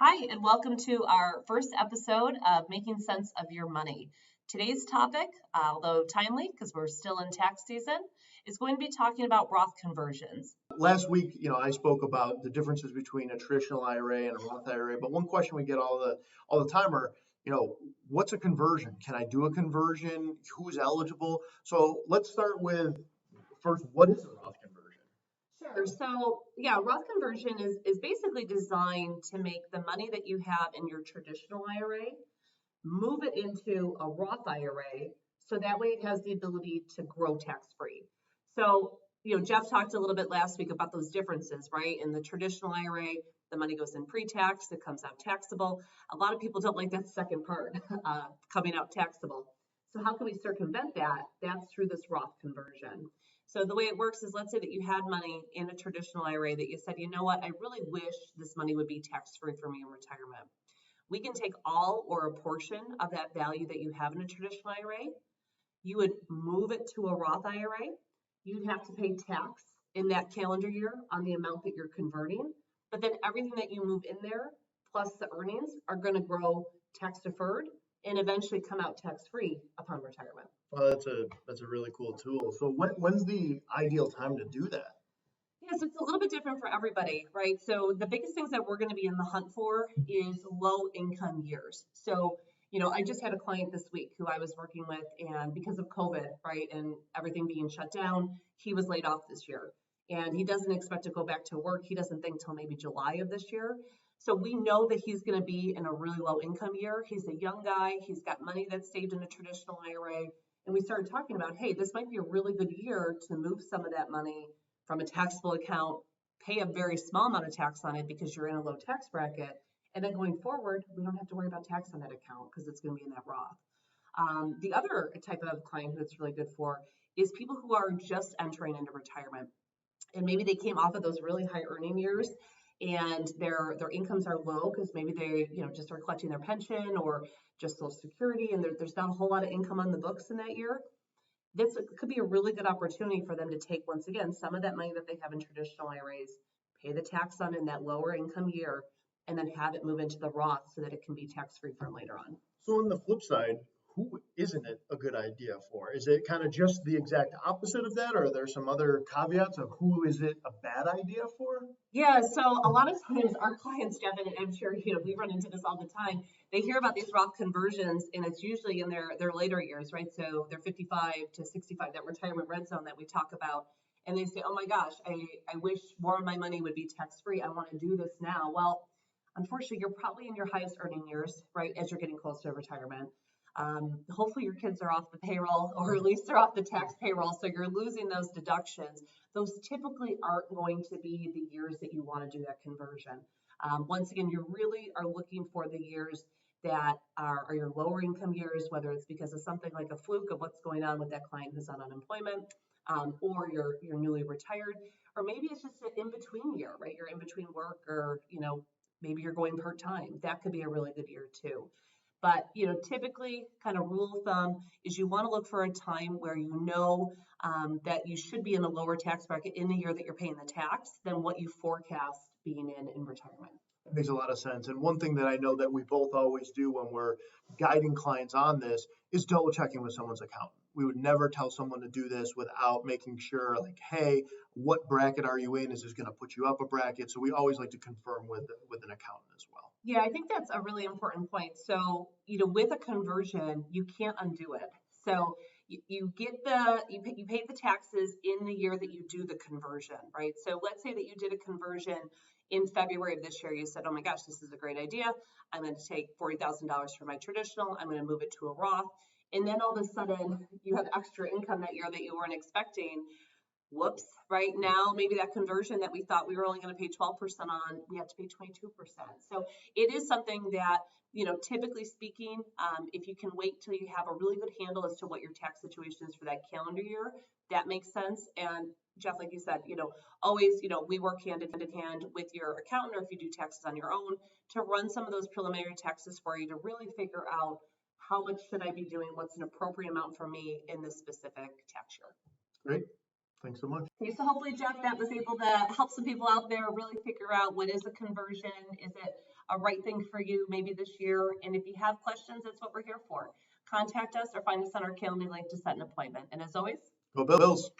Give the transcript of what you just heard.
Hi, and welcome to our first episode of Making Sense of Your Money. Today's topic, although timely because we're still in tax season, is going to be talking about Roth conversions. Last week, I spoke about the differences between a traditional IRA and a Roth IRA, but one question we get all the time are, what's a conversion? Can I do a conversion? Who's eligible? So let's start with first, what is a Roth conversion? Sure. So Roth conversion is basically designed to make the money that you have in your traditional IRA, move it into a Roth IRA, so that way it has the ability to grow tax-free. So, Jeff talked a little bit last week about those differences, right? In the traditional IRA, the money goes in pre-tax, it comes out taxable. A lot of people don't like that second part, coming out taxable. So how can we circumvent that? That's through this Roth conversion. So the way it works is, let's say that you had money in a traditional IRA that you said, you know what, I really wish this money would be tax-free for me in retirement. We can take all or a portion of that value that you have in a traditional IRA. You would move it to a Roth IRA. You'd have to pay tax in that calendar year on the amount that you're converting. But then everything that you move in there, plus the earnings, are going to grow tax deferred and eventually come out tax-free upon retirement. Well, that's a really cool tool. So when's the ideal time to do that? Yes, it's a little bit different for everybody, right? So the biggest things that we're going to be in the hunt for is low income years. So, I just had a client this week who I was working with, and because of COVID, right, and everything being shut down, he was laid off this year. And he doesn't expect to go back to work. He doesn't think till maybe July of this year. So we know that he's going to be in a really low income year. He's a young guy. He's got money that's saved in a traditional IRA. And we started talking about, hey, this might be a really good year to move some of that money from a taxable account, pay a very small amount of tax on it because you're in a low tax bracket. And then going forward, we don't have to worry about tax on that account because it's going to be in that Roth. The other type of client who it's really good for is people who are just entering into retirement. And maybe they came off of those really high earning years and their incomes are low because maybe they just are collecting their pension or just Social Security, and there's not a whole lot of income on the books in that year. This could be a really good opportunity for them to take, once again, some of that money that they have in traditional IRAs, pay the tax on in that lower income year, and then have it move into the Roth so that it can be tax-free from later on. So on the flip side, who isn't it a good idea for? Is it kind of just the exact opposite of that, or are there some other caveats of who is it a bad idea for? Yeah, so a lot of times our clients, Jeff, and I'm sure we run into this all the time, they hear about these Roth conversions, and it's usually in their later years, right? So they're 55 to 65, that retirement red zone that we talk about, and they say, oh my gosh, I wish more of my money would be tax-free. I want to do this now. Well, unfortunately, you're probably in your highest earning years, right, as you're getting close to retirement. Hopefully your kids are off the payroll, or at least they're off the tax payroll, so you're losing those deductions. Those typically aren't going to be the years that you want to do that conversion. Once again, you really are looking for the years that are your lower income years, whether it's because of something like a fluke of what's going on with that client who's on unemployment, or you're newly retired, or maybe it's just an in-between year, right? You're in between work, or maybe you're going part-time. That could be a really good year too. But, typically kind of rule of thumb is you want to look for a time where that you should be in a lower tax bracket in the year that you're paying the tax than what you forecast being in retirement. That makes a lot of sense. And one thing that I know that we both always do when we're guiding clients on this is double checking with someone's accountant. We would never tell someone to do this without making sure, like, hey, what bracket are you in? Is this going to put you up a bracket? So we always like to confirm with an accountant as well. Yeah, I think that's a really important point. So, with a conversion, you can't undo it. So you pay the taxes in the year that you do the conversion, right? So let's say that you did a conversion in February of this year. You said, oh my gosh, this is a great idea. I'm going to take $40,000 from my traditional. I'm going to move it to a Roth. And then all of a sudden you have extra income that year that you weren't expecting. Whoops, right now, maybe that conversion that we thought we were only going to pay 12% on, we have to pay 22%. So it is something that, typically speaking, if you can wait till you have a really good handle as to what your tax situation is for that calendar year, that makes sense. And Jeff, like you said, always, we work hand in hand with your accountant, or if you do taxes on your own, to run some of those preliminary taxes for you to really figure out how much should I be doing, what's an appropriate amount for me in this specific tax year. Great. Thanks so much. Okay, so hopefully, Jeff, that was able to help some people out there really figure out what is a conversion. Is it a right thing for you maybe this year. And if you have questions, that's what we're here for. Contact us or find us on our calendar link to set an appointment. And as always, Go Bills.